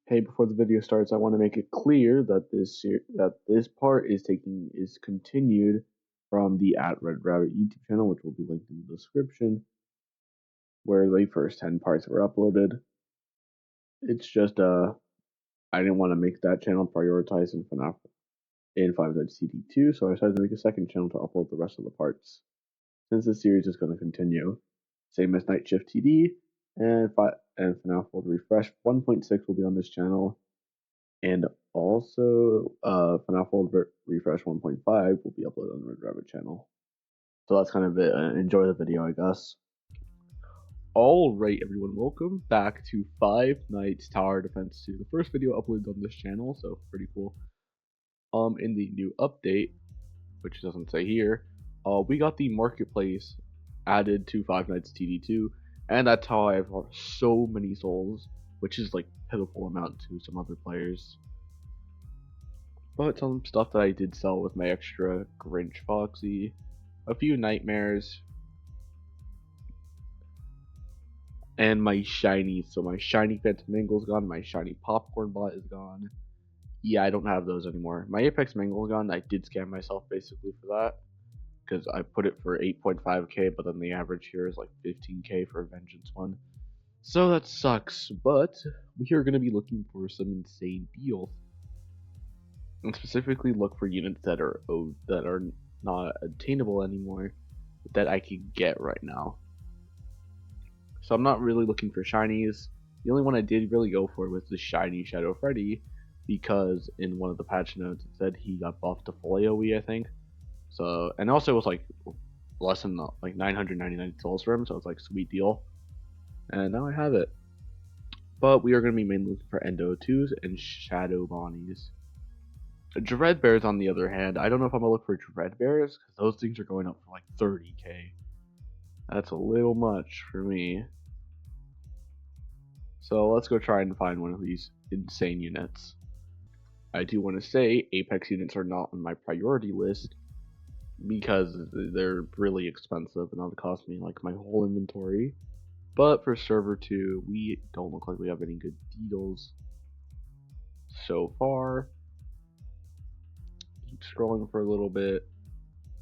Hey, before the video starts, I want to make it clear that this part is continued from the @Red Rabbit YouTube channel, which will be linked in the description, where the first 10 parts were uploaded. It's just I didn't want to make that channel prioritize in FNAF in Five Nights at 2, so I decided to make a second channel to upload the rest of the parts. Since this series is going to continue, same as Night Shift TD and FNAF World Refresh 1.6 will be on this channel. And also, FNAF World Refresh 1.5 will be uploaded on the Red Rabbit channel. So that's kind of it. Enjoy the video, I guess. Alright, everyone, welcome back to Five Nights Tower Defense 2. The first video uploaded on this channel, so pretty cool. In the new update, which doesn't say here, we got the marketplace added to Five Nights TD2, and that's how I have so many souls, which is like pitiful amount to some other players. But some stuff that I did sell with my extra Grinch Foxy, a few nightmares, and my shiny. So my shiny Phantom Mangle is gone, my shiny Popcorn Bot is gone. Yeah, I don't have those anymore. My Apex Mangle is gone. I did scam myself basically for that, because I put it for 8.5k, but then the average here is like 15k for a Vengeance one. So that sucks, but we are going to be looking for some insane deals. And specifically look for units that are not attainable anymore that I can get right now. So I'm not really looking for shinies. The only one I did really go for was the shiny Shadow Freddy, because in one of the patch notes it said he got buffed to full AoE, I think. So, and also it was like less than like 999 souls for him, so it's like sweet deal. And now I have it. But we are going to be mainly looking for Endo 2s and Shadow Bonnies. Dread Bears, on the other hand, I don't know if I'm going to look for Dread Bears, because those things are going up for like 30k. That's a little much for me. So let's go try and find one of these insane units. I do want to say Apex units are not on my priority list, because they're really expensive and that would cost me like my whole inventory. But for server 2, we don't look like we have any good deals so far. Keep scrolling for a little bit.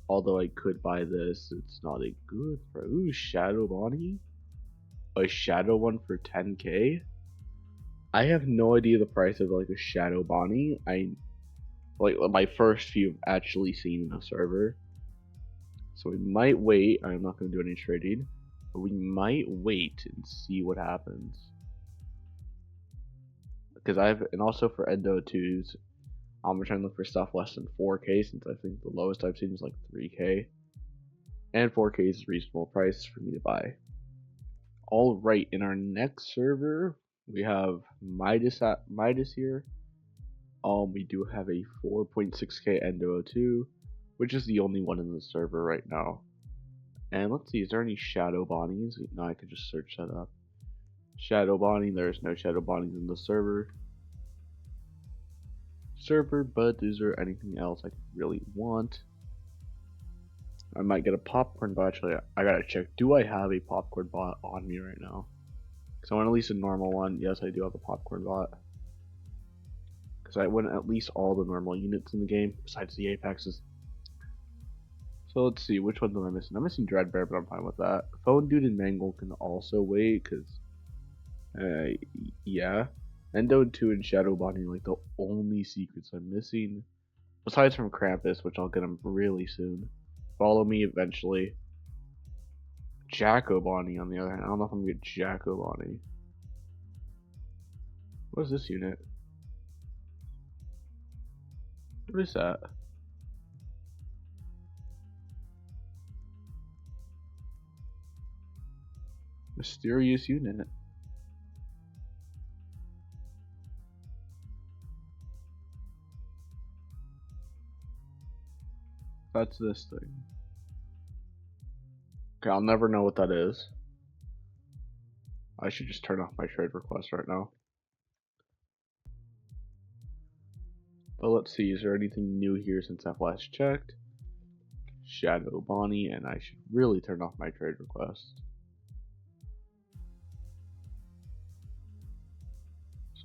Although I could buy this, it's not a good price. Ooh, Shadow Bonnie? A Shadow one for 10k? I have no idea the price of like a Shadow Bonnie. Like my first few I've actually seen in a server. So we might wait. I'm not going to do any trading, but we might wait and see what happens. Because and also for Endo 2s, I'm trying to look for stuff less than 4k, since I think the lowest I've seen is like 3k. And 4k is a reasonable price for me to buy. Alright, in our next server, we have Midas here. We do have a 4.6k Endo 2, which is the only one in the server right now. And let's see, is there any Shadow Bonnies? No, I could just search that up. Shadow Bonnie, there's no Shadow Bonnies in the server. But is there anything else I really want? I might get a Popcorn Bot. Actually, I gotta check. Do I have a Popcorn Bot on me right now? Because I want at least a normal one. Yes, I do have a Popcorn Bot. Because I win at least all the normal units in the game, besides the Apexes. So let's see, which ones am I missing? I'm missing Dreadbear, but I'm fine with that. Phone Dude and Mangle can also wait, because, yeah. Endo 2 and Shadow Bonnie are like the only secrets I'm missing. Besides from Krampus, which I'll get them really soon. Follow me eventually. Jacko Bonnie, on the other hand. I don't know if I'm going to get Jacko Bonnie. What is this unit? What is that? Mysterious unit. That's this thing. Okay, I'll never know what that is. I should just turn off my trade request right now. But let's see, is there anything new here since I've last checked? Shadow Bonnie, and I should really turn off my trade request.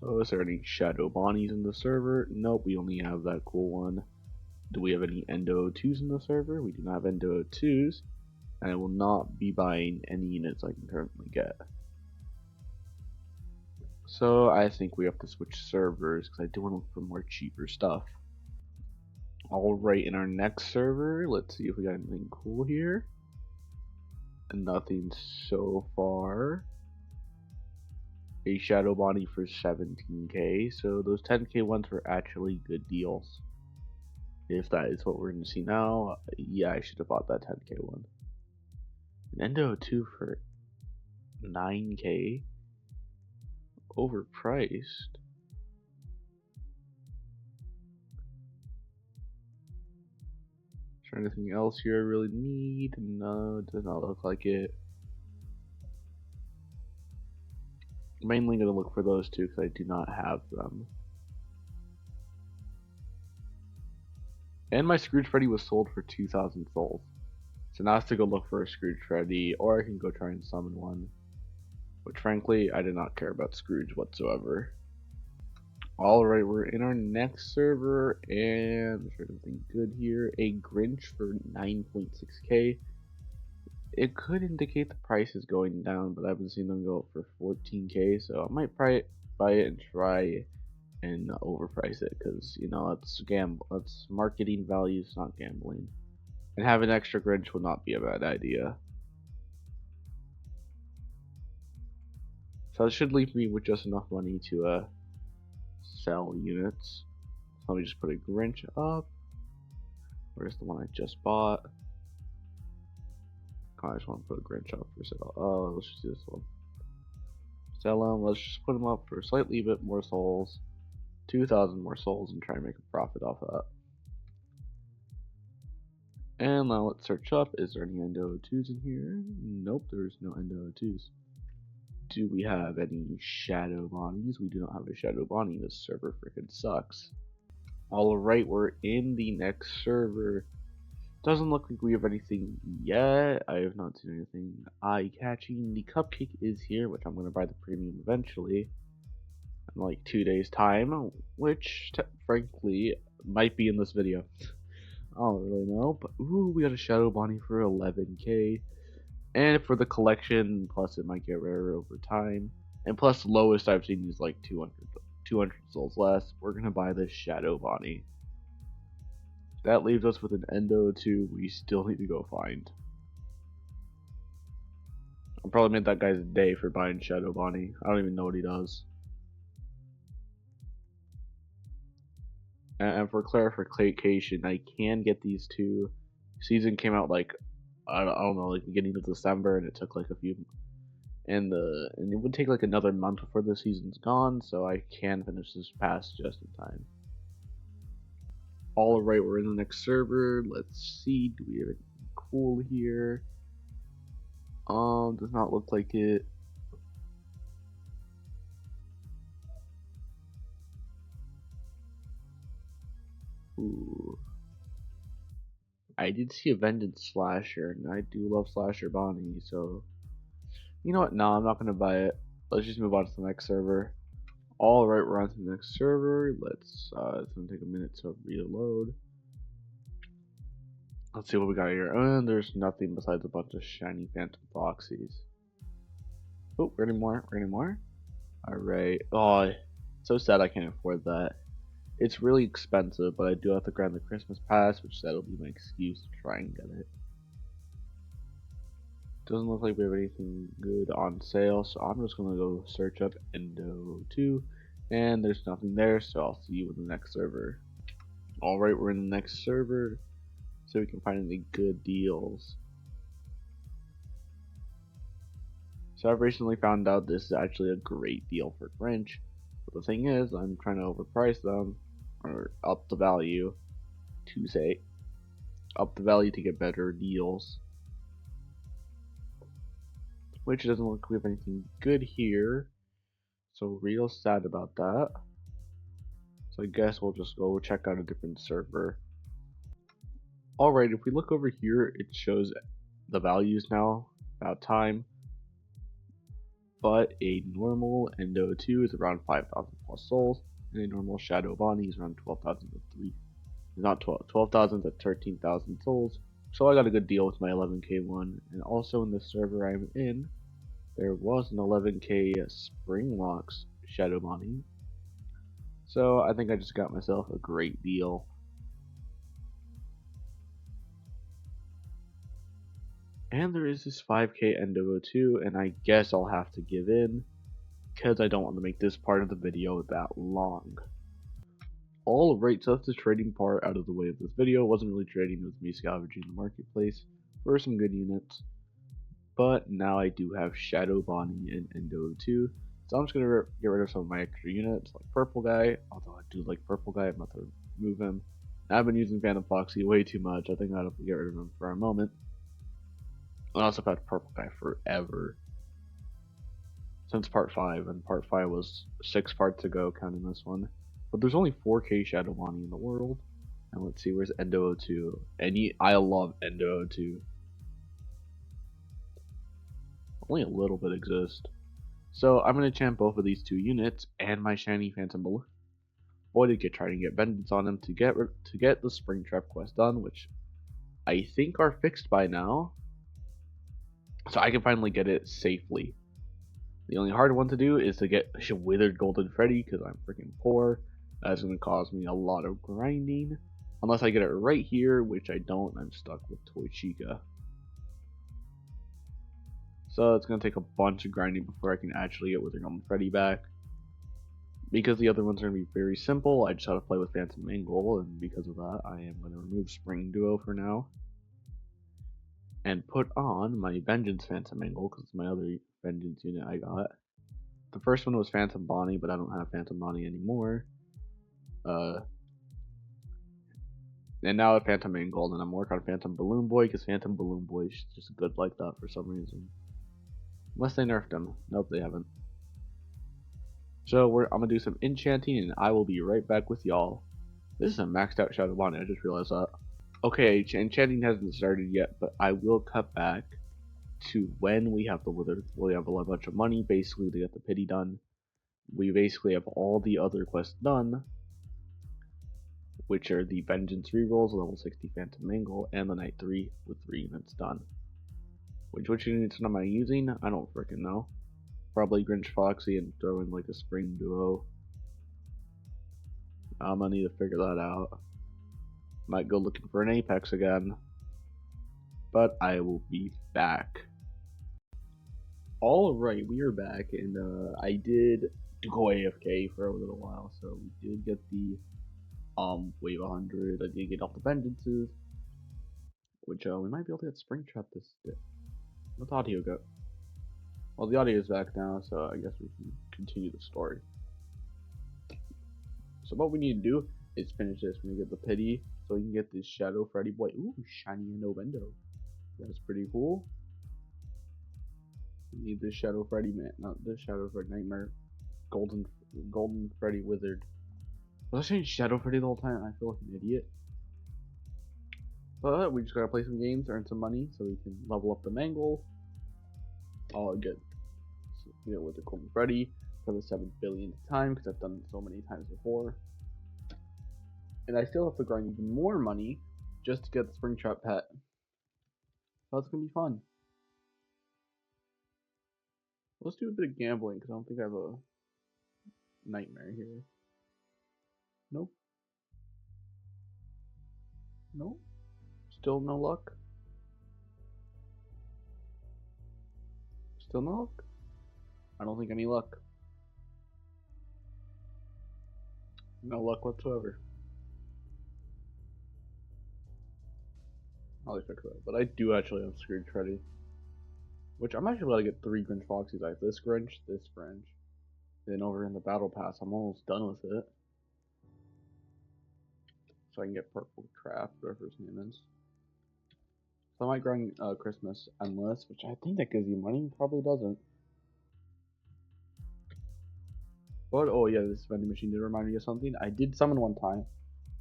So is there any Shadow Bonnies in the server? Nope, we only have that cool one. Do we have any Endo 2s in the server? We do not have Endo 2s. And I will not be buying any units I can currently get. So I think we have to switch servers because I do want to look for more cheaper stuff. Alright, in our next server, let's see if we got anything cool here. Nothing so far. A Shadow Bonnie for 17k, so those 10k ones were actually good deals. If that is what we're going to see now, yeah, I should have bought that 10k one. An Endo 2 for 9k? Overpriced. Is there anything else here I really need? No, it does not look like it. I'm mainly going to look for those two because I do not have them. And my Scrooge Freddy was sold for 2,000 souls. So now I have to go look for a Scrooge Freddy, or I can go try and summon one. Which frankly, I did not care about Scrooge whatsoever. Alright, we're in our next server, and there's anything good here. A Grinch for 9.6k. It could indicate the price is going down, but I've been seeing them go up for 14k, so I might buy it and try and overprice it, because, you know, that's marketing values, not gambling. And having extra Grinch would not be a bad idea. So it should leave me with just enough money to sell units. So let me just put a Grinch up. Where's the one I just bought? Oh, I just want to put a Grinch up for sale. Oh, let's just do this one. Sell them. Let's just put them up for slightly bit more souls. 2,000 more souls and try and make a profit off of that. And now let's search up. Is there any Endo 2s in here? Nope, there's no Endo 2s. Do we have any Shadow Bonnies? We do not have a Shadow Bonnie. This server freaking sucks. Alright, we're in the next server. Doesn't look like we have anything yet. I have not seen anything eye-catching. The cupcake is here, which I'm going to buy the premium eventually. In like 2 days time, which frankly might be in this video. I don't really know, but ooh, we got a Shadow Bonnie for 11k. And for the collection, plus it might get rarer over time. And plus the lowest I've seen is like 200 souls less. We're gonna buy this Shadow Bonnie. That leaves us with an Endo 2 we still need to go find. I probably made that guy's day for buying Shadow Bonnie. I don't even know what he does. And for clarification, I can get these two. Season came out like I don't know, like beginning of December, and it took like a few, and it would take like another month before the season's gone, so I can finish this pass just in time. Alright, we're in the next server. Let's see, do we have anything cool here? Does not look like it. Ooh. I did see a Vended Slasher, and I do love Slasher Bonnie, so you know what? No, I'm not gonna buy it. Let's just move on to the next server. Alright, we're on to the next server. It's gonna take a minute to reload. Let's see what we got here. And there's nothing besides a bunch of shiny phantom boxies. Oh, we're getting more. We're getting more. Alright. Oh, so sad I can't afford that. It's really expensive, but I do have to grab the Christmas pass, which that'll be my excuse to try and get it. Doesn't look like we have anything good on sale, so I'm just gonna go search up Endo 2, and there's nothing there, so I'll see you in the next server. Alright, we're in the next server, so we can find any good deals. So I've recently found out this is actually a great deal for Grinch, but the thing is, I'm trying to overprice them, or up the value, to get better deals. Which doesn't look like we have anything good here, so real sad about that. So I guess we'll just go check out a different server. Alright, if we look over here, it shows the values now, about time. but a normal Endo 2 is around 5,000 plus souls, and a normal Shadow Bonnie is around 12,000 to 3. Not 12,000 to 13,000 souls. So I got a good deal with my 11k one, and also in the server I'm in, there was an 11k Springlocks Shadow Bonnie. So I think I just got myself a great deal. And there is this 5k Endo 2, and I guess I'll have to give in, because I don't want to make this part of the video that long. Alright, so that's the trading part out of the way of this video. It wasn't really trading, it was me scavenging the marketplace for some good units. But now I do have Shadow Bonnie and Endo 2, so I'm just going to get rid of some of my extra units, like Purple Guy. Although I do like Purple Guy, I'm about to remove him. I've been using Phantom Foxy way too much, I think I'll have to get rid of him for a moment. I also have had Purple Guy forever. Since part 5, and part 5 was 6 parts ago, counting this one. But there's only 4k Shadow Bonnie in the world. And let's see, where's Endo 2? I love Endo 2. Only a little bit exist. So I'm going to champ both of these two units and my shiny Phantom Balloon Boy to try to get vengeance on them to get the Springtrap quest done, which I think are fixed by now. So I can finally get it safely. The only hard one to do is to get Withered Golden Freddy, because I'm freaking poor. That's going to cause me a lot of grinding. Unless I get it right here, which I don't, I'm stuck with Toy Chica. So it's going to take a bunch of grinding before I can actually get Withered Golden Freddy back. Because the other ones are going to be very simple, I just have to play with Phantom Angle, and because of that, I am going to remove Spring Duo for now. And put on my Vengeance Phantom Angle, because it's my other Vengeance unit I got. The first one was Phantom Bonnie, but I don't have Phantom Bonnie anymore. And now I have Phantom Angle, and I'm working on Phantom Balloon Boy, because Phantom Balloon Boy is just good like that for some reason. Unless they nerfed him. Nope, they haven't. So I'm going to do some enchanting, and I will be right back with y'all. This is a maxed out Shadow Bonnie, I just realized that. Okay, enchanting hasn't started yet, but I will cut back to when we have the Wither. We have a bunch of money, basically, to get the pity done. We basically have all the other quests done, which are the Vengeance rerolls, level 60 Phantom Angle, and the Night 3 with 3 units done. Which units am I using? I don't freaking know. Probably Grinch Foxy and throw in like a Spring Duo. I'm gonna need to figure that out. Might go looking for an Apex again. But I will be back. Alright, we are back, and I did go AFK for a little while, so we did get the wave 100. I did get all the vengeances, which we might be able to get Springtrap this day. What's audio go? Well, the audio is back now, so I guess we can continue the story. So what we need to do is finish this. We need to get the pity, so we can get this Shadow Freddy Boy. Ooh, shiny Endo. That's pretty cool. We need this Shadow Freddy, man, not this Shadow Freddy Nightmare. Golden Freddy Wizard. Was I saying Shadow Freddy the whole time? I feel like an idiot. But we just gotta play some games, earn some money, so we can level up the Mangle. I'll get with the Golden Freddy for the 7 billionth time, because I've done it so many times before. And I still have to grind even more money just to get the Springtrap pet. So that's gonna be fun. Let's do a bit of gambling, because I don't think I have a nightmare here. Nope. Nope. Still no luck. Still no luck? I don't think any luck. No luck whatsoever. I'll fix that. But I do actually have Scrooge Freddy. Which I'm actually about to get 3 Grinch Foxies. I have this Grinch. Then over in the Battle Pass, I'm almost done with it. So I can get Purple Trap, whatever his name is. So I might grind Christmas Endless, which I think that gives you money. Probably doesn't. But, oh yeah, this vending machine did remind me of something. I did summon one time.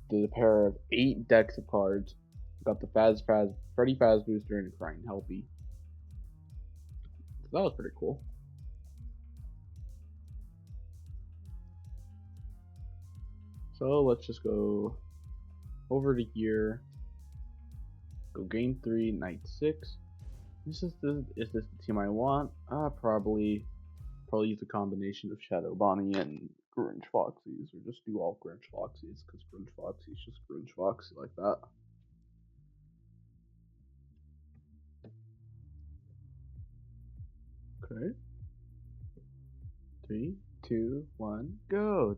Did a pair of 8 decks of cards. Got the Freddy Faz Booster and a Crying Helpy. So that was pretty cool. So let's just go over to here. Go game 3, night 6. Is this the team I want? Probably use a combination of Shadow Bonnie and Grinch Foxies, or just do all Grinch Foxies, because Grinch Foxy's just Grinch Foxy like that. Okay. 3, 2, 1, go!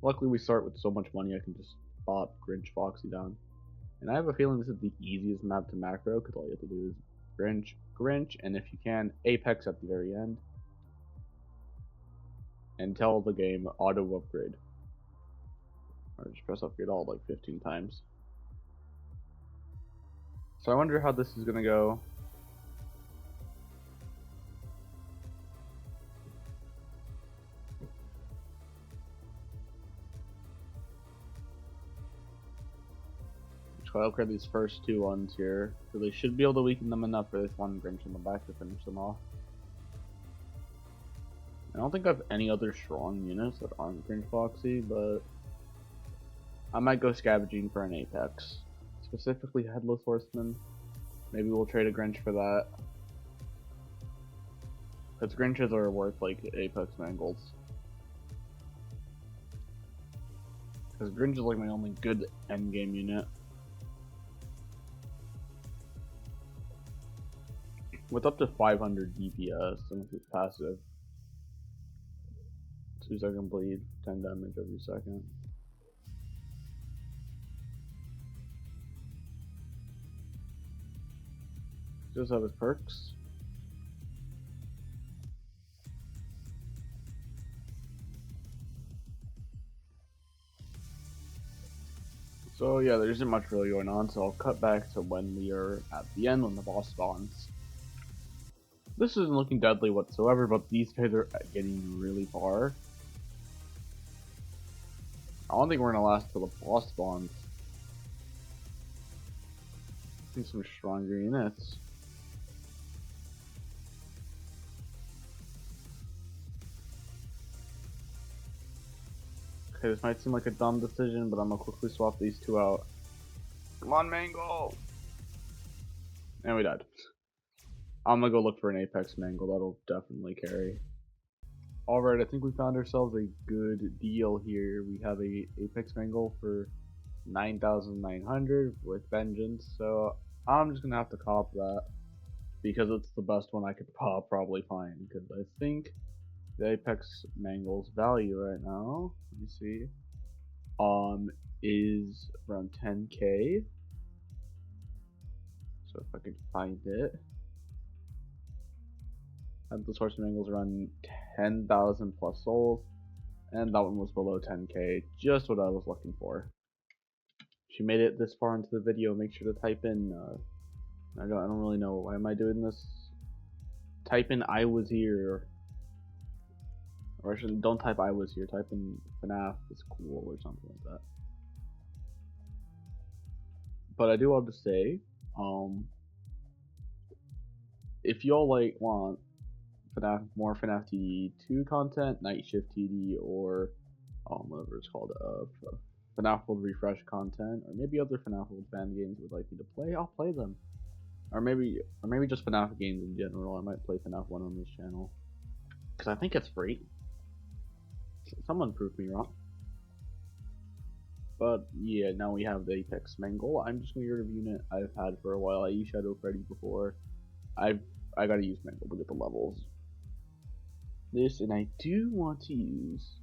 Luckily we start with so much money I can just pop Grinch Foxy down. And I have a feeling this is the easiest map to macro, because all you have to do is Grinch, and if you can, Apex at the very end. And tell the game auto upgrade. Or just press upgrade all like 15 times. So I wonder how this is gonna go. I'll upgrade these first two ones here, so they should be able to weaken them enough for this one Grinch in the back to finish them off. I don't think I have any other strong units that aren't Grinch Foxy, but I might go scavenging for an Apex. Specifically Headless Horseman. Maybe we'll trade a Grinch for that. Because Grinches are worth like Apex Mangles. Because Grinch is like my only good endgame unit. With up to 500 DPS, and if it's passive, 2-second bleed, 10 damage every second. Just have his perks. So yeah, there isn't much really going on, so I'll cut back to when we are at the end when the boss spawns. This isn't looking deadly whatsoever, but these guys are getting really far. I don't think we're gonna last till the boss spawns. I think some stronger units. Okay, this might seem like a dumb decision, but I'm gonna quickly swap these two out. Come on, Mangle! And we died. I'm gonna go look for an Apex Mangle, that'll definitely carry. Alright, I think we found ourselves a good deal here. We have a Apex Mangle for 9,900 with Vengeance, so I'm just gonna have to cop that. Because it's the best one I could probably find, because I think the Apex Mangle's value right now, let me see, is around 10k. So if I could find it. And the source Mangle's around 10,000 plus souls, and that one was below 10k, just what I was looking for. If you made it this far into the video, make sure to type in, I don't really know, why am I doing this? Type in I was here. Or actually, don't type I was here, type in FNAF is cool or something like that. But I do want to say, if y'all want FNAF, more FNAF TD 2 content, Night Shift TD, or whatever it's called, FNAF World Refresh content, or maybe other FNAF World fan games would like me to play, I'll play them. Or maybe just FNAF games in general. I might play FNAF 1 on this channel. Because I think it's free. Someone proved me wrong. But yeah, now we have the Apex Mangle. I'm just going to get rid of a unit I've had for a while. I used Shadow Freddy before. I gotta use Mangle to get the levels. This, and I do want to use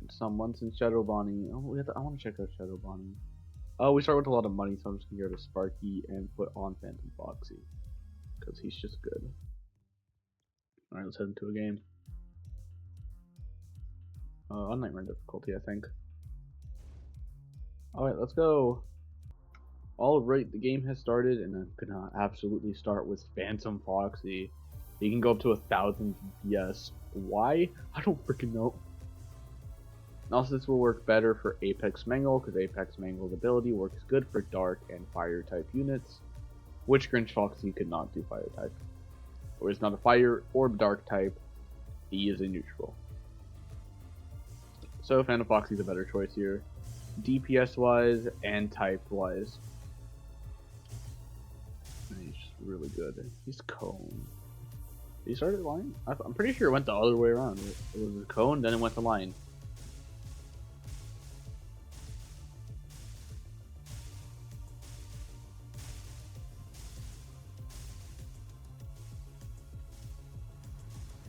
someone since Shadow Bonnie. Oh, I want to check out Shadow Bonnie. Oh, we start with a lot of money, so I'm just gonna get rid of Sparky and put on Phantom Foxy. Because he's just good. Alright, let's head into a game. On Nightmare difficulty, I think. Alright, let's go. Alright, the game has started, and I'm gonna absolutely start with Phantom Foxy. He can go up to 1,000 DPS. Why? I don't freaking know. Also, this will work better for Apex Mangle, because Apex Mangle's ability works good for Dark and Fire type units, which Grinch Foxy could not do Fire type. Or he's not a Fire or Dark type, he is a neutral. So Foxy's a better choice here, DPS wise and type wise. He's just really good. He's cone. He started line? I'm pretty sure it went the other way around. It was a cone, then it went to line.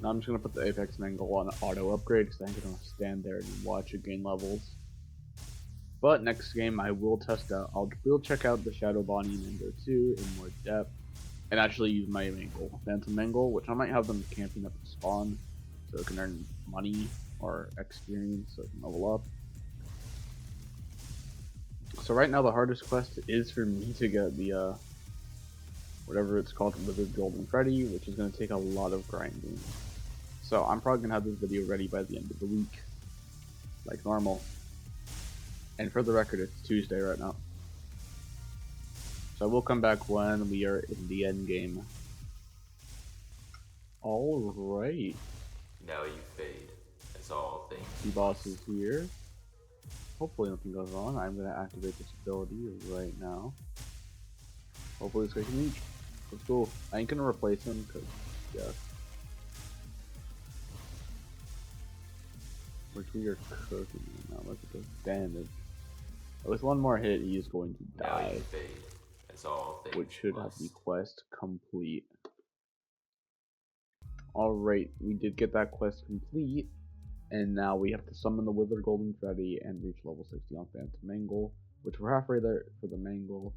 Now I'm just gonna put the Apex Mangle on auto upgrade because I ain't gonna stand there and watch it gain levels. But next game I will test out. We'll check out the Shadow Bonnie and Endo 2 in more depth, and actually use my Mangle, Phantom Mangle, which I might have them camping at the spawn, so it can earn money or experience, so it can level up. So right now the hardest quest is for me to get the whatever it's called, the Withered Golden Freddy, which is gonna take a lot of grinding. So I'm probably gonna have this video ready by the end of the week, like normal. And for the record, it's Tuesday right now. So I will come back when we are in the end game. Alright. Now you fade, as all things. The boss is here. Hopefully nothing goes wrong. I'm gonna activate this ability right now. Hopefully this guy can reach. Let's go. I ain't gonna replace him because, yeah. Which we are cooking now. Look at the damage. With one more hit, he is going to die. Fade, as all things which should have the quest complete. Alright, we did get that quest complete. And now we have to summon the Withered Golden Freddy and reach level 60 on Phantom Mangle. Which we're halfway there for the Mangle.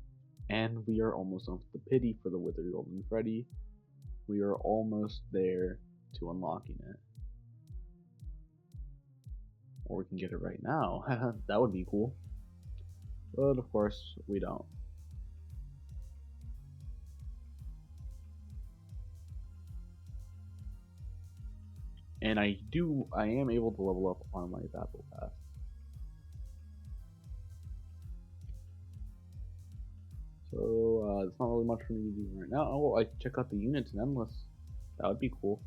And we are almost on the pity for the Withered Golden Freddy. We are almost there to unlocking it. Or we can get it right now. That would be cool. But of course, we don't. And I am able to level up on my battle pass. So, it's not really much for me to do right now. Oh, I check out the units in Endless. That would be cool.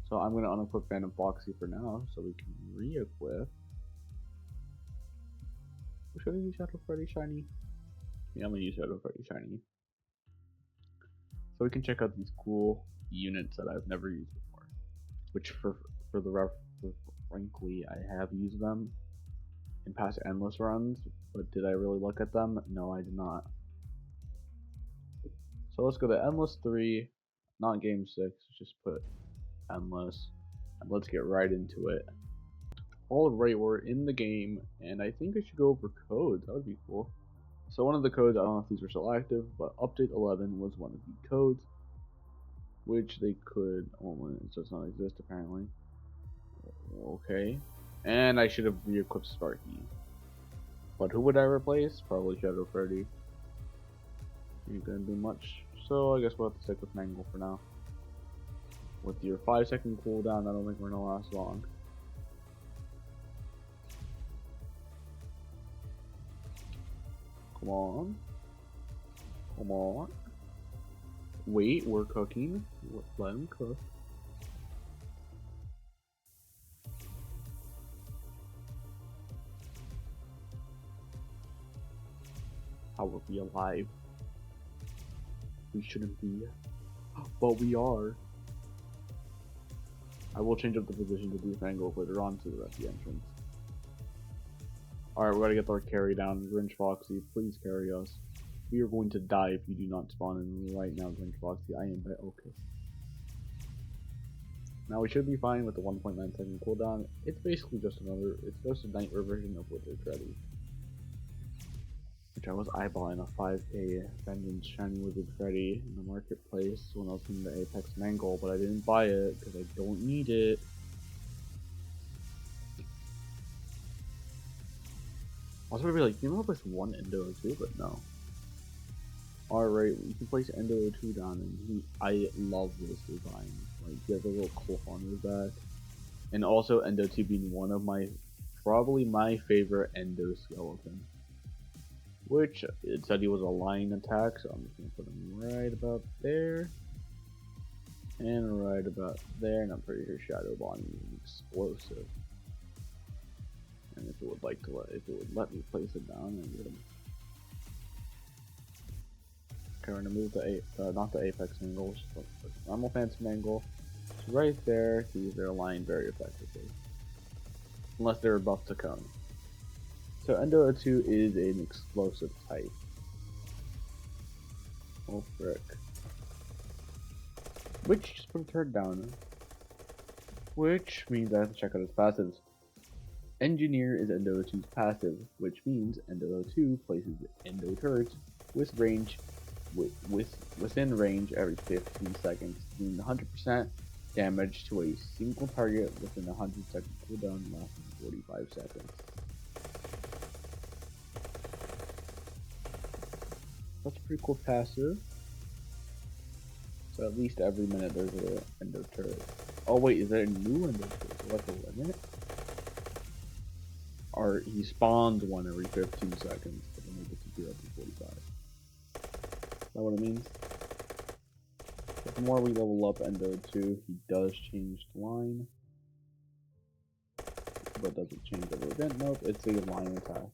So I'm going to unequip Phantom Foxy for now, so we can re-equip. Should I use Shadow Freddy Shiny? Yeah, I'm going to use Shadow Freddy Shiny. So we can check out these cool units that I've never used before. Which, frankly, I have used them in past Endless runs, but did I really look at them? No, I did not. So let's go to Endless 3, not Game 6, just put Endless, and let's get right into it. Alright, we're in the game, and I think I should go over codes. That would be cool. So one of the codes, I don't know if these are still active, but Update 11 was one of the codes, which they could, well, it does not exist apparently. Okay, and I should have re-equipped Sparky. But who would I replace? Probably Shadow Freddy. Ain't gonna do much, so I guess we'll have to stick with Mangle for now. With your 5-second cooldown, I don't think we're gonna last long. Come on. Come on. Wait, we're cooking. Let him cook. How are we alive? We shouldn't be. But we are. I will change up the position to do Mangle later on to the rest of the entrance. Alright, we gotta get our carry down. Grinch Foxy, please carry us. We are going to die if you do not spawn in right now, Grinch Foxy. I am okay. Now we should be fine with the 1.9 second cooldown. It's basically just it's just a nightmare version of Withered Freddy. Which I was eyeballing a 5k Vengeance Shiny Withered Freddy in the marketplace when I was in the Apex Mangle, but I didn't buy it because I don't need it. I was gonna be like, you know, there's one Endo 2, but no. Alright, we can place Endo 2 down, and I love this design. Like, he has a little claw on his back. And also Endo 2 being one of probably my favorite Endo skeleton. Which, it said he was a line attack, so I'm just gonna put him right about there. And right about there, and I'm pretty sure Shadow Bonnie is explosive. And if it would like to if it would let me place it down, I would. Okay, we're gonna move not the apex angle, just the normal phantom angle. So right there, these are aligned very effectively. Unless they're buffed to cone. So Endo 2 is an explosive type. Oh frick. Which just put a turret down. Which means I have to check out his passives. Engineer is Endo 2's passive, which means Endo 2 places Endo turrets within range every 15 seconds, doing 100% damage to a single target within a 100-second cooldown lasting 45 seconds. That's a pretty cool passive. So at least every minute there's an Endo turret. Oh wait, is there a new Endo turret? So that's a limit? Or he spawns one every 15 seconds, but then they disappear after 45. Is that what it means? But the more we level up Endo 2, he does change the line. But does it change every event? Nope, it's a line attack.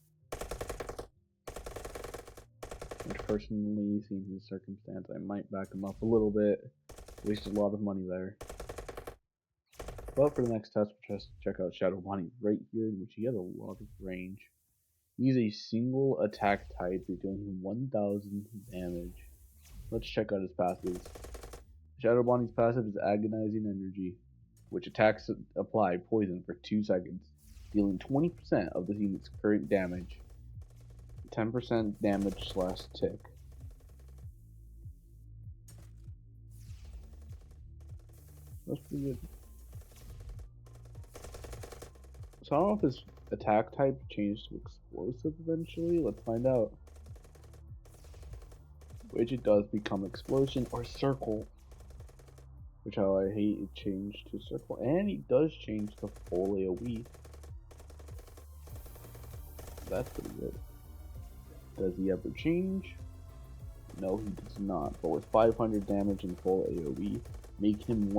Which personally, seeing his circumstance, I might back him up a little bit. Wasted a lot of money there. But for the next test, we'll just check out Shadow Bonnie right here, in which he has a lot of range. He's a single attack type, you're doing him 1000 damage. Let's check out his passives. Shadow Bonnie's passive is Agonizing Energy, which attacks apply poison for 2 seconds, dealing 20% of the unit's current damage. 10% damage / tick. That's pretty good. So I don't know if his attack type changed to explosive eventually. Let's find out. Which it does become explosion or circle. Which how I hate it changed to circle. And he does change to full AoE. That's pretty good. Does he ever change? No, he does not. But with 500 damage and full AoE, make him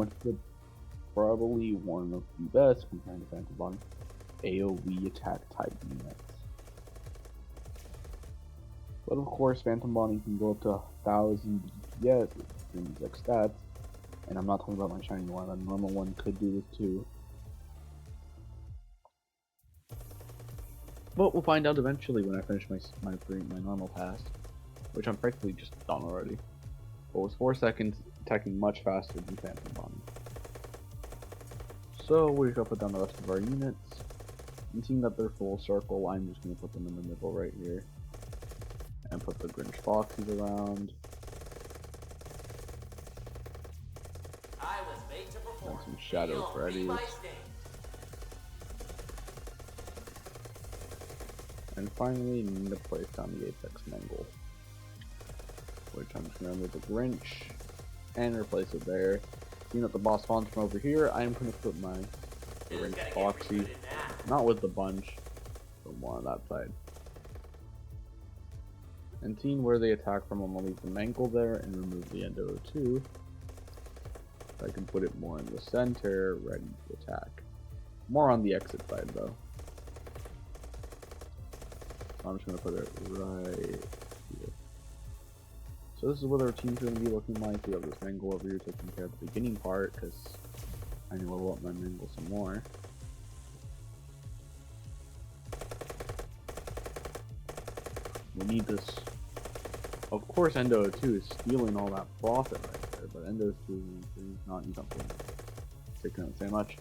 probably one of the best compared to Phantom Bonnie AoE attack type units. But of course, Phantom Bonnie can go up to 1000 DPS with things like stats. And I'm not talking about my shiny one, a normal one could do this too. But we'll find out eventually when I finish my normal task, which I'm practically just done already. But with 4 seconds, attacking much faster than Phantom Bonnie. So we're gonna put down the rest of our units. And seeing that they're full circle, I'm just gonna put them in the middle right here. And put the Grinch boxes around. And some Shadow Freddy's. And finally, need to place down the Apex Mangle. Which I'm just gonna remove the Grinch and replace it there. Seeing that the boss spawns from over here, I am gonna put my Grinch boxy, not with the bunch, but more on that side. And seeing where they attack from, I'm gonna leave the Mangle there and remove the Endo 2. I can put it more in the center, ready to attack. More on the exit side though. I'm just gonna put it right here. So this is what our team's gonna be looking like. We have this Mangle over here taking care of the beginning part, because I need to level up my Mangle some more. We need this. Of course, Endo 2 is stealing all that profit right there, but Endo 2 is not taking out so much.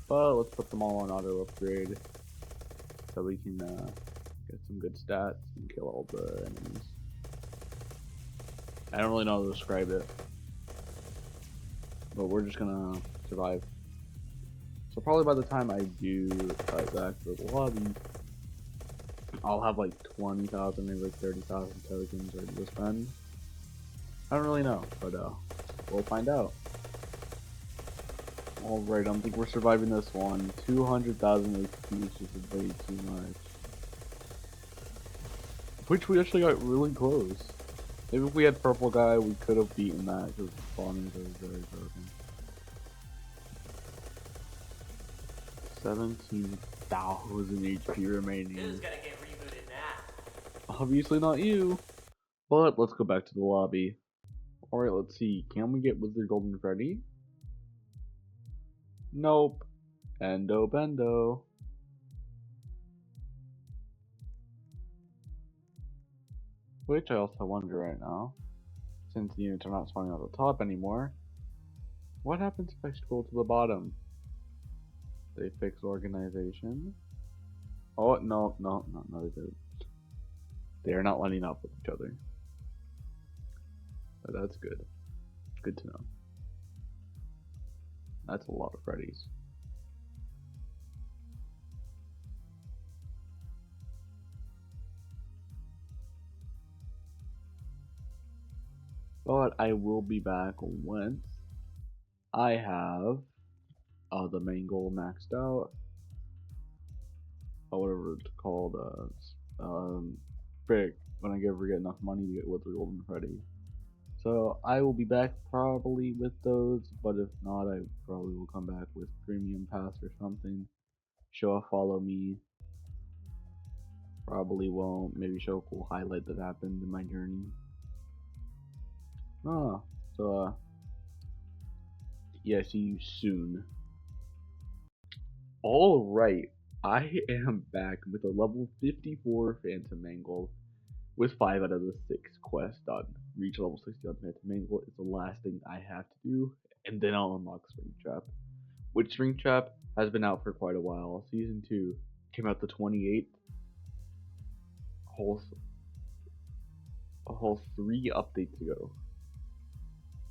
But let's put them all on auto upgrade so we can get some good stats and kill all the enemies. I don't really know how to describe it, but we're just gonna survive. So probably by the time I do fight back to the lobby, I'll have like 20,000, maybe like 30,000 tokens ready to spend. I don't really know, but we'll find out. Alright, I don't think we're surviving this one. 200,000 HP is just way too much. Which we actually got really close. Maybe if we had purple guy, we could have beaten that because the spawn is very broken. 17,000 HP remaining. Who's gonna get rebooted now? Obviously not you. But let's go back to the lobby. Alright, let's see. Can we get Wizard Golden Freddy? Nope. Endo Bendo. Which I also wonder right now, since the units are not spawning at the top anymore, what happens if I scroll to the bottom? They fix organization. Oh, no, they did. They are not lining up with each other. But that's good. Good to know. That's a lot of Freddys. But I will be back once I have the main goal maxed out, or whatever it's called, when I ever get enough money to get with the Golden Freddy. So I will be back probably with those, but if not, I probably will come back with Premium Pass or something. Show a follow me. Probably won't. Maybe show a cool highlight that happened in my journey. Yeah, see you soon. Alright, I am back with a level 54 Phantom Mangle with 5 out of the 6 quests done. Reach level 60 on Phantom Mangle is the last thing I have to do, and then I'll unlock Springtrap. Which Springtrap has been out for quite a while. Season 2 came out the 28th. A whole 3 updates ago.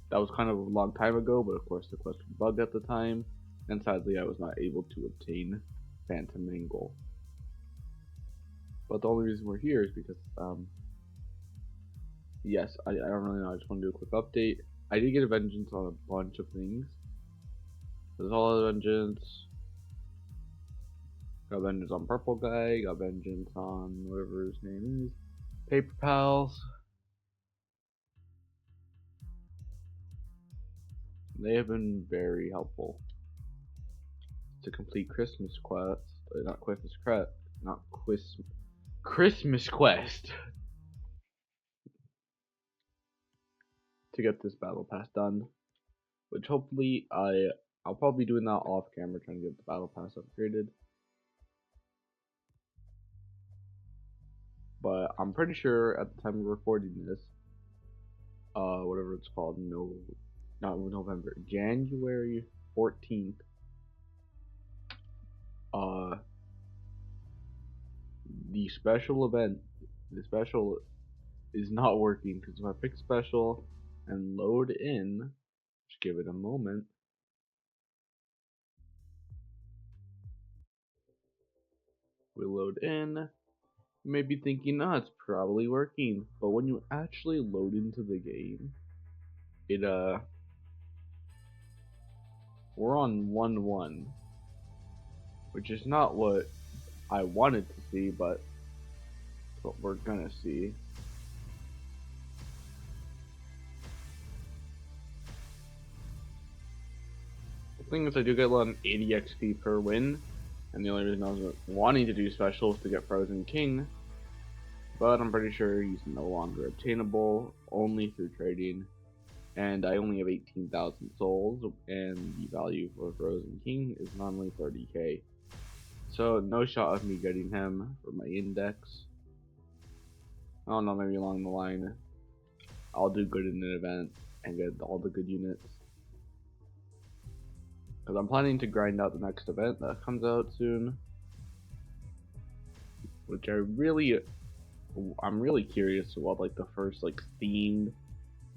That was kind of a long time ago, but of course the quest was bugged at the time, and sadly I was not able to obtain Phantom Mangle. But the only reason we're here is because, yes, I don't really know, I just want to do a quick update. I did get a vengeance on a bunch of things. There's all the vengeance. Got vengeance on Purple Guy, got vengeance on whatever his name is. Paper Pals. They have been very helpful to complete Christmas quest, Christmas quest to get this battle pass done, which hopefully I'll probably be doing that off camera, trying to get the battle pass upgraded. But I'm pretty sure at the time of recording this, whatever it's called, not November, January 14th, the special is not working, because if I pick special and load in, just give it a moment. We load in, you may be thinking, oh, it's probably working, but when you actually load into the game, we're on 1-1, which is not what I wanted to see, but what we're gonna see. The thing is, I do get a lot of 80 XP per win, and the only reason I was wanting to do special is to get Frozen King, but I'm pretty sure he's no longer obtainable, only through trading. And I only have 18,000 souls, and the value for Frozen King is normally 30k. So no shot of me getting him for my index. I don't know, maybe along the line I'll do good in an event and get all the good units. Because I'm planning to grind out the next event that comes out soon. Which I'm really curious what like the first like themed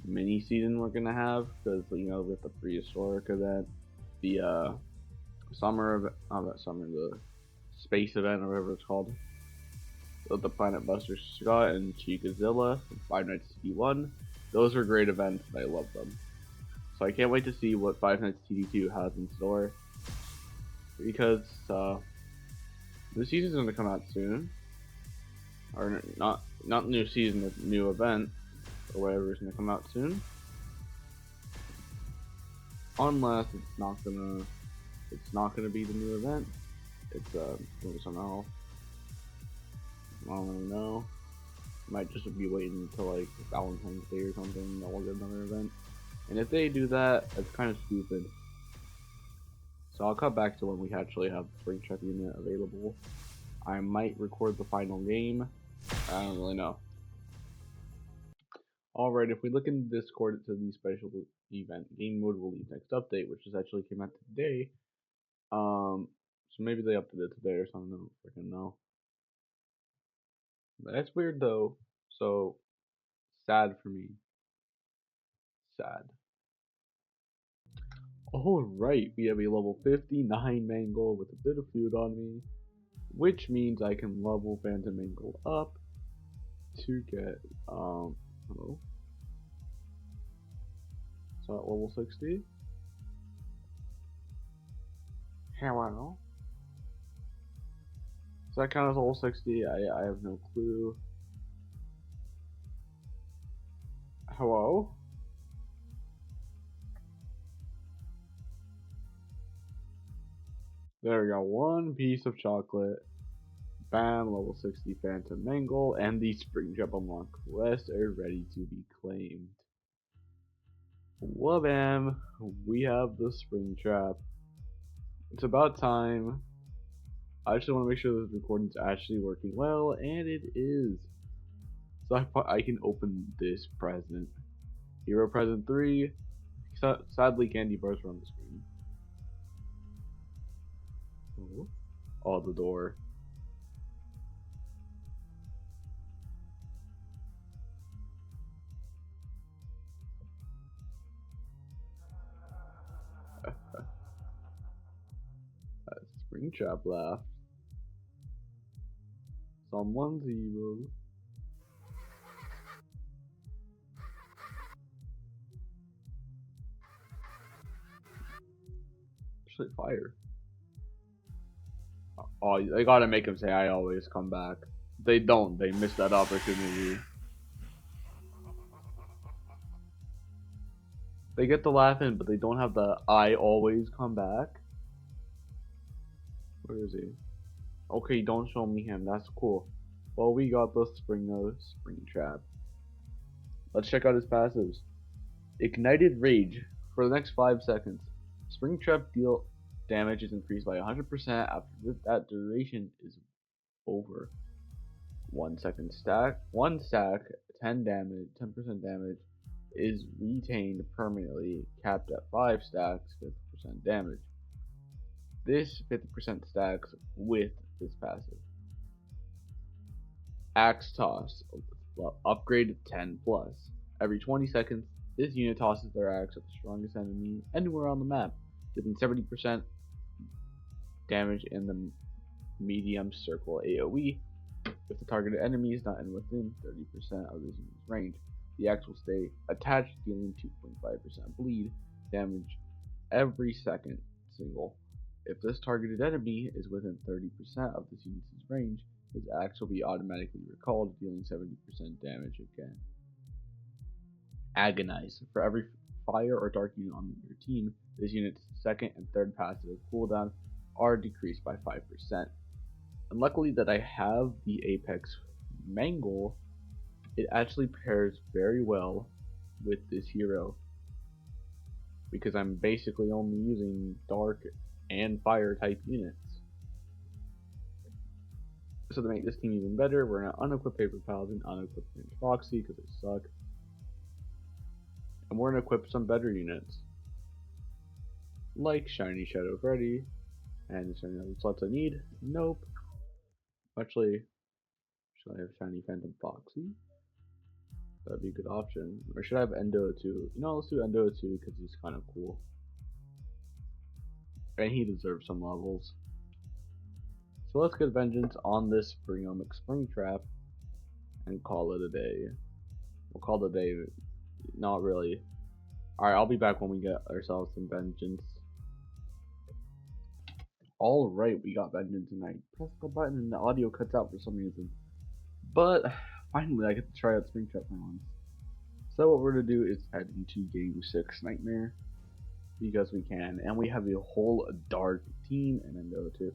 mini season we're gonna have, because you know, with the prehistoric event, the the space event or whatever it's called, with the Planet Buster Scott and Chicazilla from Five Nights at TD1, those are great events and I love them. So I can't wait to see what Five Nights at TD2 has in store, because new season's gonna come out soon, or not new season, a new event or whatever is gonna come out soon, unless it's not gonna be the new event. It's somehow I don't really know. Might just be waiting until like Valentine's Day or something. That we'll get another event. And if they do that, it's kind of stupid. So I'll cut back to when we actually have the Springtrap unit available. I might record the final game. I don't really know. Alright, if we look in Discord, it says the special event game mode will leave next update, which just actually came out today. So maybe they updated it today or something. I don't freaking know. That's weird though. So sad for me. Sad. Alright, we have a level 59 Mangle with a bit of food on me, which means I can level Phantom Mangle up to get, hello? So at level 60? Hello? Does that count as level 60? I have no clue. Hello? There we go, one piece of chocolate. Bam, level 60 Phantom Mangle, and the Springtrap unlock quest are ready to be claimed. Wabam! We have the Springtrap. It's about time. I just want to make sure this recording's actually working well, and it is. So I can open this present. Hero present 3. Sadly, candy bars are on the screen. Oh, the door. Springtrap laugh. Someone's evil. Actually, fire. Oh, they gotta make him say I always come back. They don't. They missed that opportunity. They get the laugh in, but they don't have the I always come back. Where is he? Okay, don't show me him. That's cool. Well, we got the Springtrap. Let's check out his passives. Ignited Rage. For the next 5 seconds, Springtrap deal damage is increased by 100% after that duration is over. 1 second stack. 1 stack, 10 damage, 10% damage is retained permanently, capped at 5 stacks, 50% damage. This 50% stacks with this passive. Axe Toss, upgrade to 10 plus. Every 20 seconds, this unit tosses their axe at the strongest enemy anywhere on the map, dealing 70% damage in the medium circle AoE. If the targeted enemy is not within 30% of this unit's range, the axe will stay attached, dealing 2.5% bleed damage every second single. If this targeted enemy is within 30% of this unit's range, his axe will be automatically recalled, dealing 70% damage again. Agonize. For every fire or dark unit on your team, this unit's second and third passive cooldown are decreased by 5%. And luckily that I have the Apex Mangle, it actually pairs very well with this hero, because I'm basically only using dark and fire type units. So to make this team even better, we're gonna unequip Paper Paladin, unequip Foxy because they suck, and we're gonna equip some better units like Shiny Shadow Freddy. And is there any other slots I need? Nope. Actually, should I have Shiny Phantom Foxy? That'd be a good option. Or should I have Endo 2? You know, let's do Endo 2 because he's kind of cool. And he deserves some levels. So let's get vengeance on this Springtrap and call it a day. We'll call it a day. Not really. Alright, I'll be back when we get ourselves some vengeance. Alright, we got vengeance and I press the button and the audio cuts out for some reason. But finally I get to try out Springtrap for once. So what we're going to do is head into Game 6 Nightmare, because we can, and we have a whole dark team and Endo 2.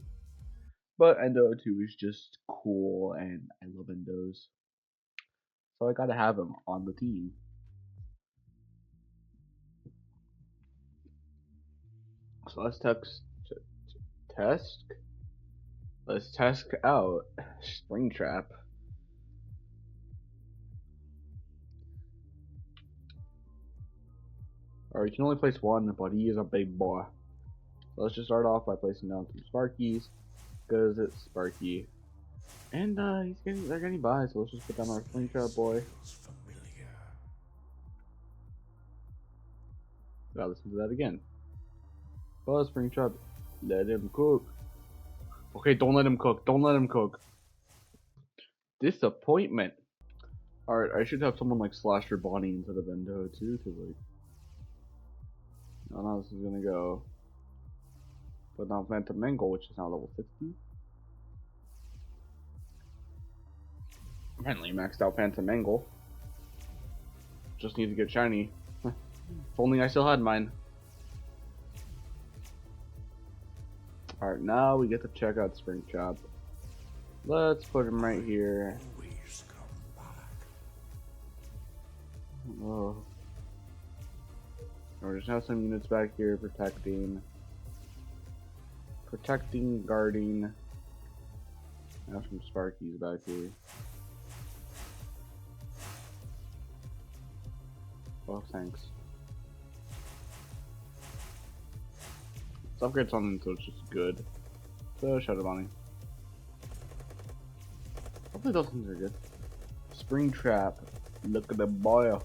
But Endo 2 is just cool, and I love Endos. So I gotta have him on the team. So test. Let's test out Springtrap. Alright, you can only place one, but he is a big boy. So let's just start off by placing down some Sparkies, because it's Sparky. And they're getting by, so let's just put down our Springtrap boy. Gotta listen to that again. But Springtrap, let him cook. Okay, don't let him cook. Don't let him cook. Disappointment. Alright, I should have someone like Slasher Bonnie instead of Endo too, cause like, I don't know how this is gonna go. But now Phantom Mangle, which is now level 60. Apparently maxed out Phantom Mangle. Just need to get shiny. If only I still had mine. Alright, now we get to check out Springtrap. Let's put him right here. Oh. We're just have some units back here protecting, guarding. I have some Sparkies back here. Oh, thanks. Let's upgrade something so it's just good. So, Shadow Bonnie. Hopefully those things are good. Springtrap. Look at the boy.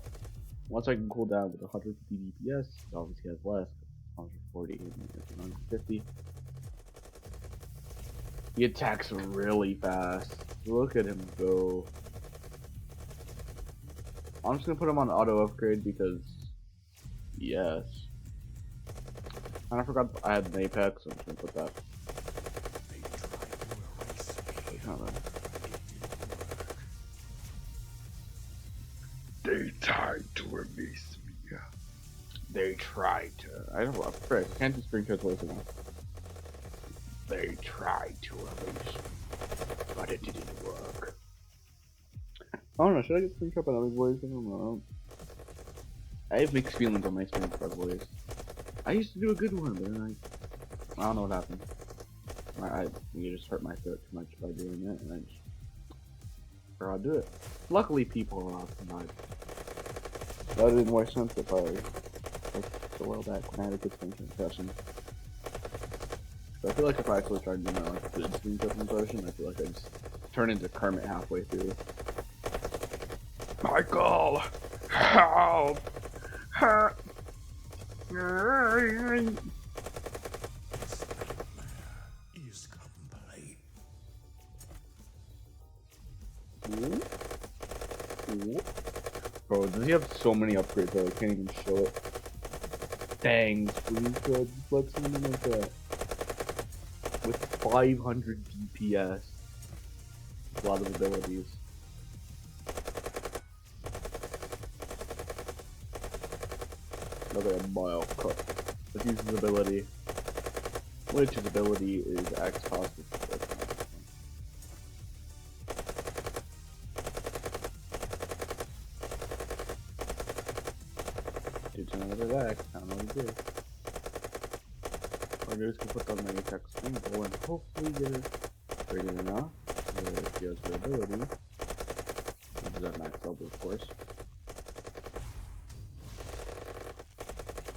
Once I can cool down with 150 DPS, it obviously has less. 140 and 150. He attacks really fast. Look at him go. I'm just gonna put him on auto upgrade because, yes. And I forgot I had an Apex, so I'm just gonna put that. They tried to erase me. They tried to. I don't know. Frick, I can't do Springtrap twice again. They tried to erase me, but it didn't work. I don't know. Should I get Springtrap another voice? I don't know. I have mixed feelings on my Springtrap voice. I used to do a good one, but then I don't know what happened. You just hurt my throat too much by doing it, and I just forgot to do it. Luckily, people are outside. That didn't make sense if I like so well back when I had a good Springtrap impression. So I feel like if I actually tried doing like a good Springtrap impression, I feel like I just turn into Kermit halfway through. Michael, help! Help! Is complete. Bro, does he have so many upgrades that I can't even show it? Dang, please God, let's see him like that. With 500 DPS. A lot of abilities. Another mile cut. Let's use his ability. Which his ability is X cost. Did another X, I don't know what he did. Or just put on the Apex Mangle and hopefully get it rated enough. If he has the ability. Which is at max level, of course.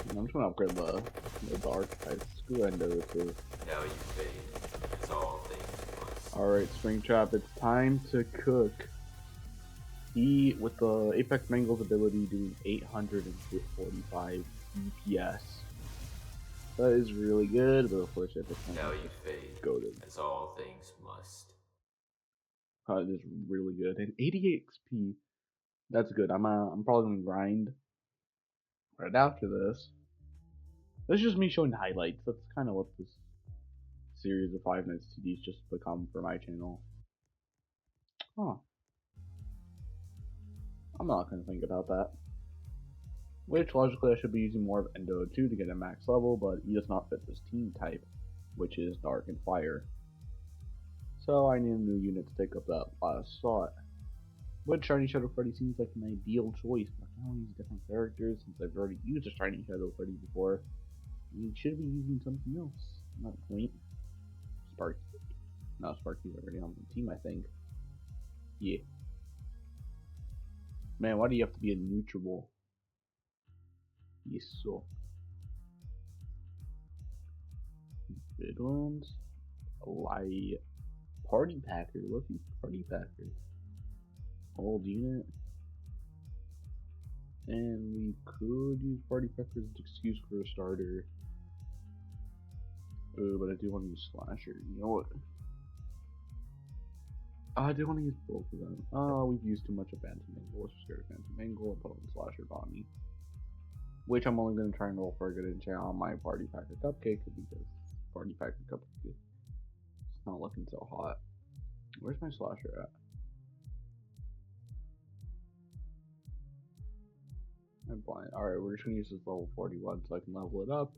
I'm just gonna upgrade the archetype. Screw Endo too. Now you fade. It's all things must. Alright, Springtrap, it's time to cook. He, with the Apex Mangle's ability, doing 845 DPS. That is really good, but of course I have to Now you fade. go to. As all things must. That is really good. And 88 XP. That's good. I'm probably gonna grind right after this. That's just me showing highlights. That's kind of what this series of Five Nights TDs just become for my channel. Huh. I'm not gonna think about that. Which logically I should be using more of Endo 2 to get a max level, but he does not fit this team type, which is Dark and Fire. So I need a new unit to take up that last slot. But Shiny Shadow Freddy seems like an ideal choice. But I want to use different characters since I've already used a Shiny Shadow Freddy before. We should be using something else. Not Point. Sparky. No, Sparky's already on the team, I think. Yeah. Man, why do you have to be a neutral? Yes, so. Good ones. Light. Party Packer. Let's use Party Packer. Old unit. And we could use Party Packer as an excuse for a starter. But I do want to use Slasher. You know what? I do want to use both of them. We've used too much of Phantom Angle. Let's just go to Phantom Angle and put on Slasher Bonnie. Which I'm only going to try and roll for a good enchant on my Party Packer Cupcake because Party Packer Cupcake is not looking so hot. Where's my Slasher at? I'm blind. Alright, we're just going to use this level 41 so I can level it up.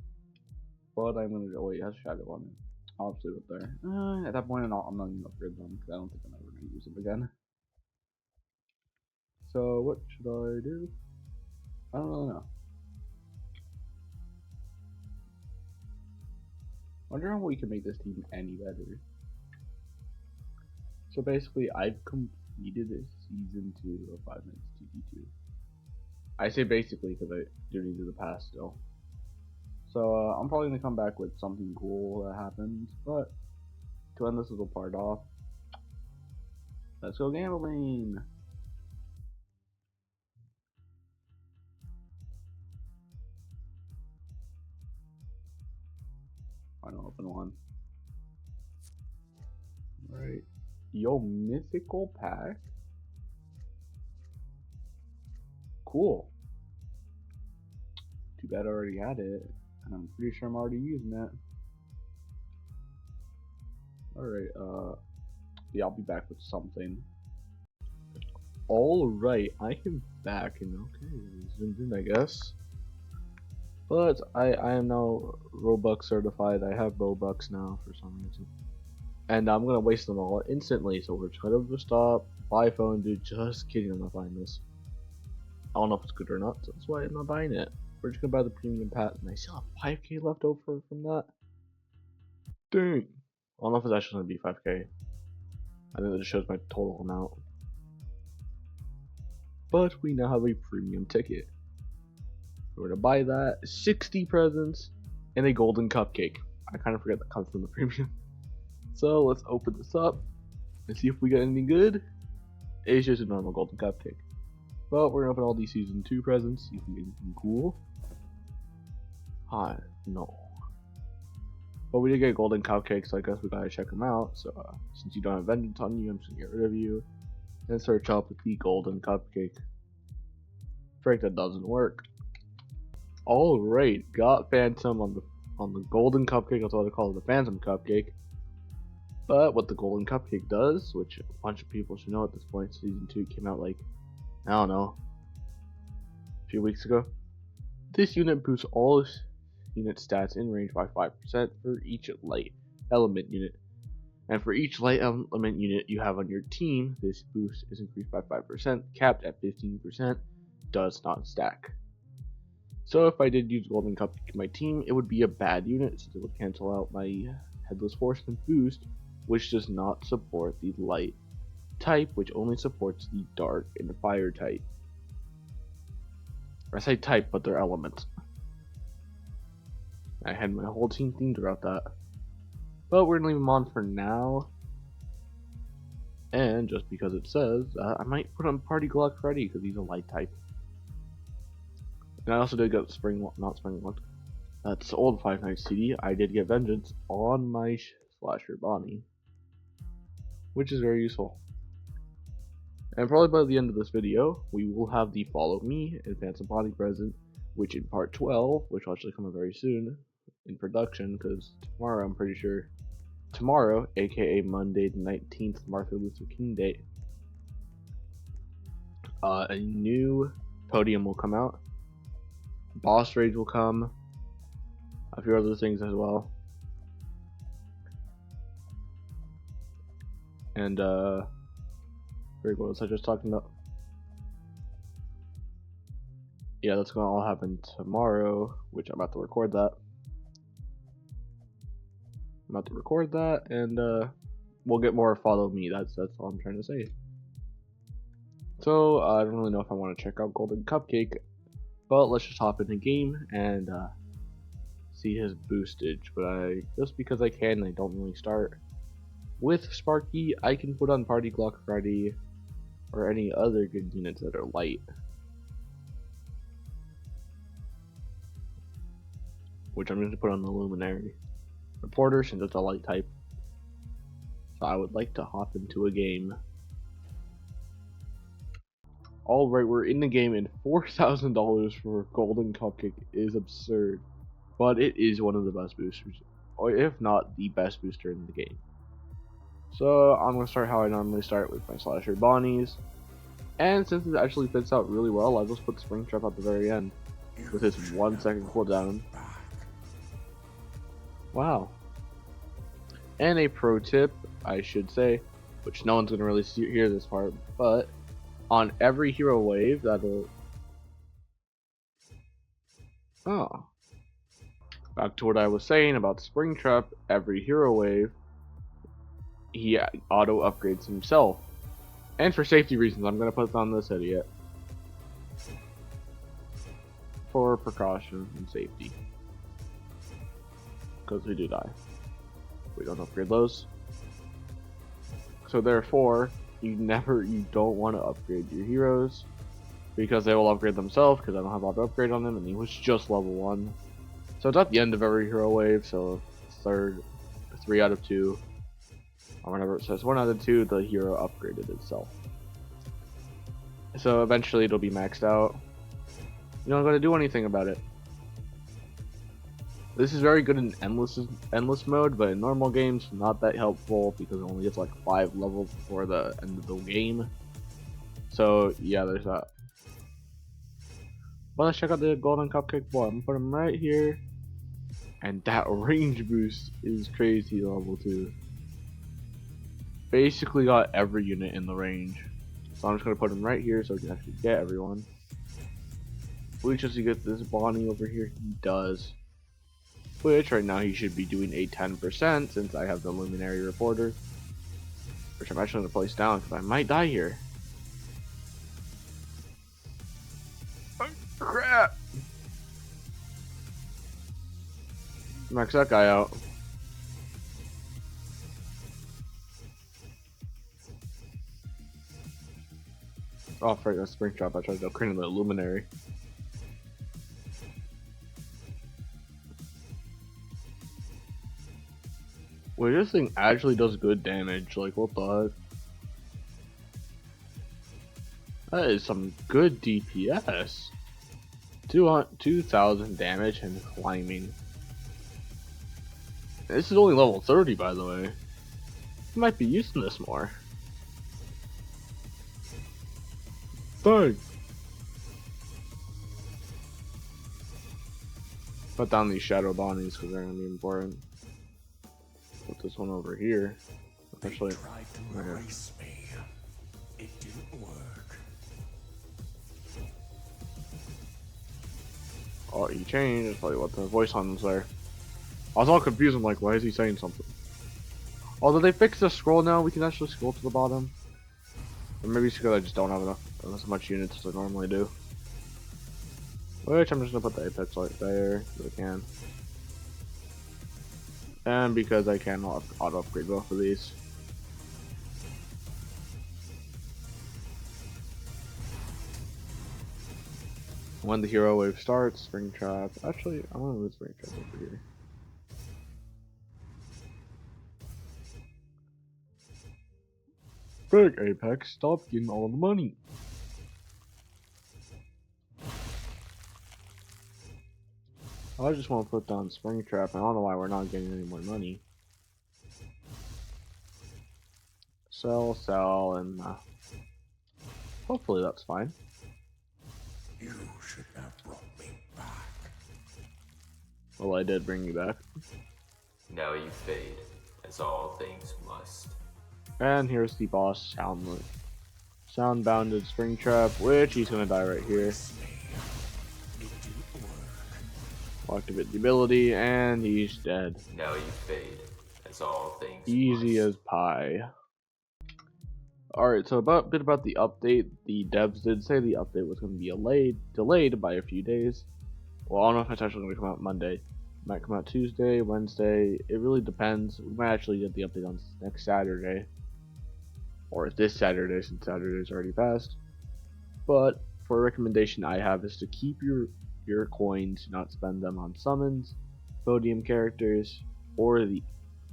But I'm going to go, wait, it has Shadow on it. I'll just leave it there. At that point, I'm not going to upgrade them because I don't think I'm ever going to use them again. So, what should I do? I don't really know. I wonder how we can make this team any better. So basically, I've completed season 2 of 5 Minutes TD2. I say basically because I do need to do the past still. So I'm probably going to come back with something cool that happens, but to end this little part off, let's go gambling! Final open one. Alright. Yo, mythical pack? Cool. Too bad I already had it. And I'm pretty sure I'm already using it. Alright, yeah, I'll be back with something. Alright, I am back and okay, zoomed in I guess. But I am now Robux certified. I have Robux now for some reason. And I'm gonna waste them all instantly, so we're just gonna stop, buy phone, dude. Just kidding, I'm not buying this. I don't know if it's good or not, so that's why I'm not buying it. We're just gonna buy the premium pack, and I still have 5k left over from that. Dang. I don't know if it's actually gonna be 5k. I think that just shows my total amount. But we now have a premium ticket. We're gonna buy that, 60 presents, and a golden cupcake. I kind of forget that comes from the premium. So let's open this up and see if we get anything good. It's just a normal golden cupcake. But we're gonna open all these season 2 presents, see if we get anything cool. Hi, no. But we did get golden cupcakes, so I guess we gotta check them out. So since you don't have vengeance on you, I'm just gonna get rid of you and search up the golden cupcake. Frank, that doesn't work. Alright, got Phantom on the golden cupcake. That's what I call it, the Phantom cupcake. But what the golden cupcake does, which a bunch of people should know at this point, season 2 came out like, I don't know, a few weeks ago. This unit boosts all unit stats in range by 5% for each light element unit. And for each light element unit you have on your team, this boost is increased by 5%, capped at 15%, does not stack. So if I did use Golden Cupcake in my team, it would be a bad unit since it would cancel out my Headless Horseman boost, which does not support the light type, which only supports the dark and fire type. Or I say type, but they're elements. I had my whole team themed around that. But we're gonna leave them on for now. And just because it says, I might put on Party Glock Freddy because he's a light type. And I also did get that's old Five Nights TD. I did get Vengeance on my Slasher Bonnie, which is very useful. And probably by the end of this video, we will have the Follow Me and Phantom Bonnie present, which in part 12, which will actually come out very soon in production, because tomorrow, I'm pretty sure, tomorrow, aka Monday the 19th, Martin Luther King Day, a new podium will come out. Boss Rage will come, a few other things as well. And what was I just talking about? Yeah, that's gonna all happen tomorrow, which I'm about to record that. And we'll get more follow me. That's all I'm trying to say. So I don't really know if I want to check out Golden Cupcake, but let's just hop in the game and see his boostage. But just because I can, I don't really start with Sparky. I can put on Party Clock Freddy or any other good units that are light, which I'm going to put on the Luminary Reporter since it's a light type. So I would like to hop into a game. Alright, we're in the game, and $4,000 for Golden Cupcake is absurd. But it is one of the best boosters, or if not the best booster in the game. So I'm going to start how I normally start with my Slasher Bonnies. And since it actually fits out really well, I'll just put Springtrap at the very end with his 1 second cooldown. Wow. And a pro tip, I should say, which no one's going to really hear this part, but on every hero wave, that'll... Oh. Back to what I was saying about Springtrap, every hero wave, he auto upgrades himself. And for safety reasons, I'm going to put on this idiot. For precaution and safety. Because we do die. We don't upgrade those. So therefore, you don't want to upgrade your heroes. Because they will upgrade themselves, because I don't have auto upgrade on him, and he was just level 1. So it's at the end of every hero wave, so 3 out of 2. Or whenever it says 1 out of 2, the hero upgraded itself. So eventually it'll be maxed out. You're not going to do anything about it. This is very good in endless mode, but in normal games, not that helpful because it only gets like 5 levels before the end of the game. So yeah, there's that. But let's check out the Golden Cupcake boy. I'm gonna put him right here. And that range boost is crazy level 2. Basically got every unit in the range. So I'm just gonna put him right here so we can actually get everyone. Which as you get this Bonnie over here, he does. Which right now he should be doing a 10% since I have the Luminary Reporter. Which I'm actually gonna place down because I might die here. Oh, crap! Max that guy out. Oh, frick, that's Springtrap. I tried to upgrade the Luminary. Wait, this thing actually does good damage. Like, what the heck? That is some good DPS. 2,000 damage and climbing. This is only level 30, by the way. I might be using this more. Dang. Put down these Shadow Bonnies because they're gonna be important. Put this one over here. Actually, tried to erase me. It didn't work. oh, he changed. That's probably what the voice on was there. I was all confused. I'm like, why is he saying something? Oh, did they fix the scroll now? We can actually scroll to the bottom. Or maybe it's because I just don't have as much units as I normally do. Which I'm just gonna put the apex light there if I can. And because I can auto upgrade both of these. When the hero wave starts, Springtrap. Actually, I want to move Springtrap over here. Big Apex, stop getting all the money. I just want to put down Springtrap. I don't know why we're not getting any more money. Sell, and hopefully that's fine. You should have brought me back. Well, I did bring you back. Now you fade, as all things must. And here's the boss, Soundbounded Springtrap, which he's gonna die right here. We'll activate the ability, and he's dead. Now you fade, as all things Easy must. as pie. Alright, so a bit about the update. The devs did say the update was going to be delayed by a few days. Well, I don't know if it's actually going to come out Monday. It might come out Tuesday, Wednesday. It really depends. We might actually get the update on next Saturday. Or this Saturday, since Saturday's already passed. But for a recommendation I have is to keep your coins, not spend them on summons, podium characters, or the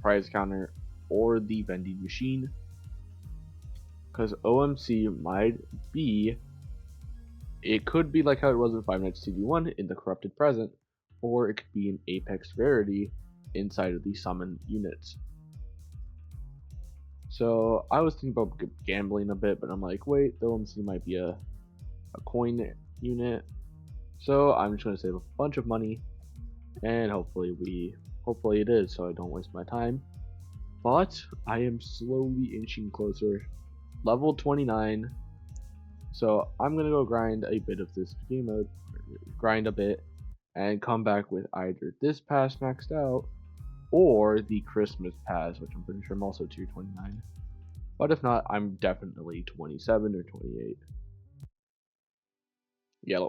prize counter, or the vending machine. Because OMC might be, it could be like how it was in Five Nights at Freddy's 1 in the Corrupted Present, or it could be an Apex rarity inside of the summon units. So I was thinking about gambling a bit, but I'm like, wait, the OMC might be a coin unit. So I'm just gonna save a bunch of money, and hopefully it is, so I don't waste my time. But I am slowly inching closer. Level 29. So I'm gonna go grind a bit of this game mode, grind a bit, and come back with either this pass maxed out, or the Christmas pass, which I'm pretty sure I'm also tier 29. But if not, I'm definitely 27 or 28. Yeah,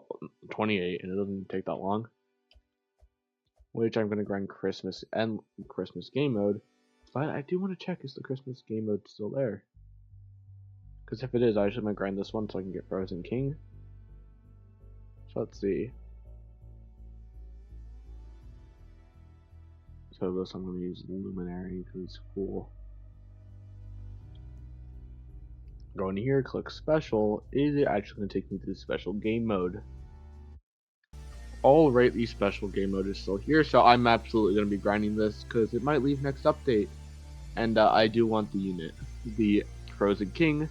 28, and it doesn't take that long. Which I'm gonna grind Christmas and Christmas game mode. But I do want to check, is the Christmas game mode still there? Because if it is, I should might grind this one so I can get Frozen King. So let's see. So this I'm going to use Luminary because it's cool. Going here, click special. Is it actually going to take me to the special game mode? Alright, the special game mode is still here, so I'm absolutely going to be grinding this because it might leave next update. And I do want the unit, the Frozen King,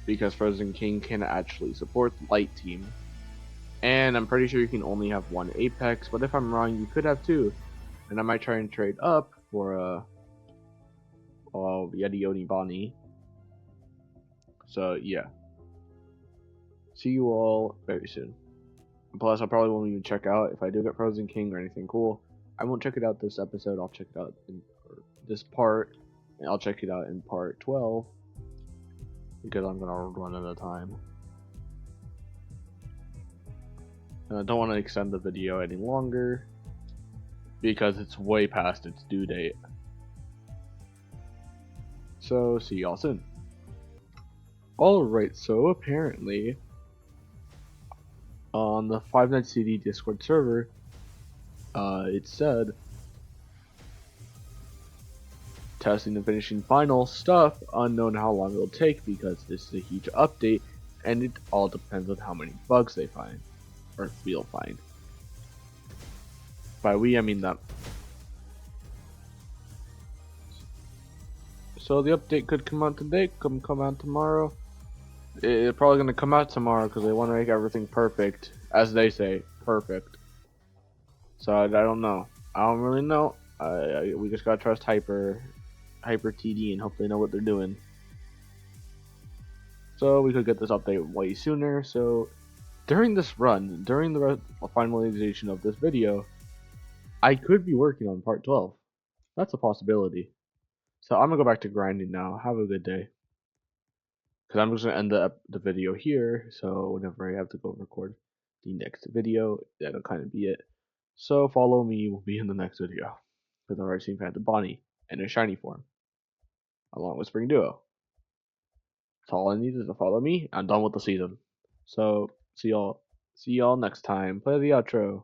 because Frozen King can actually support the Light Team. And I'm pretty sure you can only have one Apex, but if I'm wrong, you could have two. And I might try and trade up for Yeti Oni Bonnie. So yeah. See you all very soon. Plus, I probably won't even check out if I do get Frozen King or anything cool. I won't check it out this episode. I'll check it out in this part, and I'll check it out in part 12 because I'm gonna run out of time. And I don't want to extend the video any longer because it's way past its due date. So, see y'all soon. Alright, so apparently on the Five Nights at Freddy's Discord server, it said testing and finishing final stuff, unknown how long it'll take because this is a huge update and it all depends on how many bugs they find, or we'll find. By we, I mean them. So the update could come out today, come out tomorrow. It's probably going to come out tomorrow because they want to make everything perfect, as they say, perfect. So I don't know. I don't really know. We just gotta trust Hyper TD and hopefully know what they're doing. So we could get this update way sooner. So during this run, during the finalization of this video, I could be working on part 12. That's a possibility. So I'm gonna go back to grinding now. Have a good day. Because I'm just gonna end the video here. So whenever I have to go record the next video, that'll kind of be it. So follow me. We'll be in the next video. Because I've already seen Phantom Bonnie in a shiny form, along with Spring Duo. That's all I need is to follow me. I'm done with the season. So see y'all next time. Play the outro.